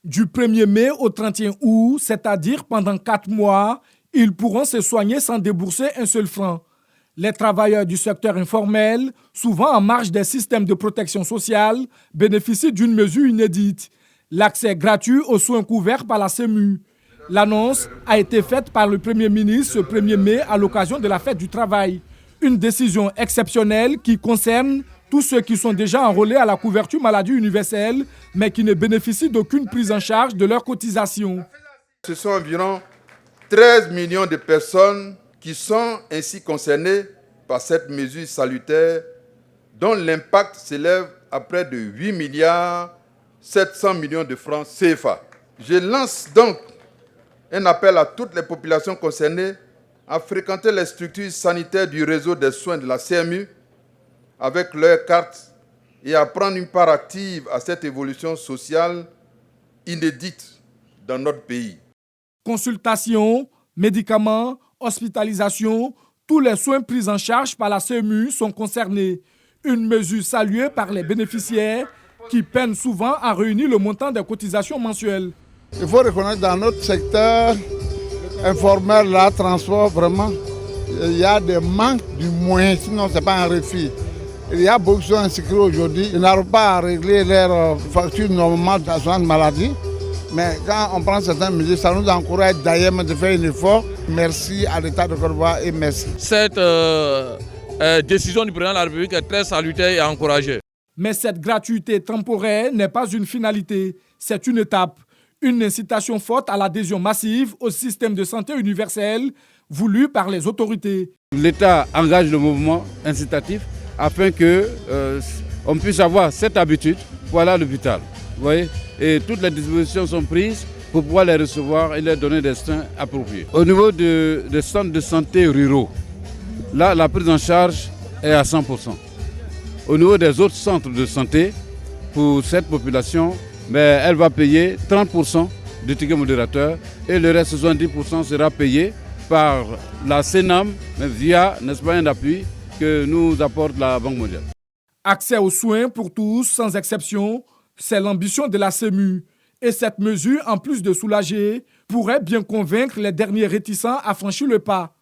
Du 1er mai au 31 août, c'est-à-dire pendant 4 mois, ils pourront se soigner sans débourser un seul franc. Les travailleurs du secteur informel, souvent en marge des systèmes de protection sociale, bénéficient d'une mesure inédite, l'accès gratuit aux soins couverts par la CEMU. L'annonce a été faite par le Premier ministre ce 1er mai à l'occasion de la fête du travail. Une décision exceptionnelle qui concerne tous ceux qui sont déjà enrôlés à la couverture maladie universelle, mais qui ne bénéficient d'aucune prise en charge de leurs cotisations. Ce sont environ 13 millions de personnes qui sont ainsi concernées par cette mesure salutaire, dont l'impact s'élève à près de 8 milliards 700 millions de francs CFA. Je lance donc un appel à toutes les populations concernées à fréquenter les structures sanitaires du réseau des soins de la CMU avec leur carte et à prendre une part active à cette évolution sociale inédite dans notre pays. Consultation, médicaments, hospitalisation, tous les soins pris en charge par la CMU sont concernés. Une mesure saluée par les bénéficiaires qui peinent souvent à réunir le montant des cotisations mensuelles. Il faut reconnaître dans notre secteur informel, là, transport, vraiment, il y a des manques du moyen, sinon ce n'est pas un refus. Il y a beaucoup de gens inscrits aujourd'hui, ils n'arrivent pas à régler leurs factures normalement d'assurance maladie. Mais quand on prend certaines mesures, ça nous encourage d'ailleurs de faire un effort. Merci à l'État de Côte d'Ivoire et merci. Cette décision du président de la République est très salutaire et encouragée. Mais cette gratuité temporaire n'est pas une finalité, c'est une étape. Une incitation forte à l'adhésion massive au système de santé universel voulu par les autorités. L'État engage le mouvement incitatif afin qu'on puisse avoir cette habitude pour aller à l'hôpital. Vous voyez ? Et toutes les dispositions sont prises pour pouvoir les recevoir et leur donner des soins appropriés. Au niveau des centres de santé ruraux, là, la prise en charge est à 100%. Au niveau des autres centres de santé, pour cette population, elle va payer 30% du ticket modérateur et le reste, 70%, sera payé par la CENAM via, n'est-ce pas, un appui que nous apporte la Banque mondiale. Accès aux soins pour tous, sans exception, c'est l'ambition de la CEMU. Et cette mesure, en plus de soulager, pourrait bien convaincre les derniers réticents à franchir le pas.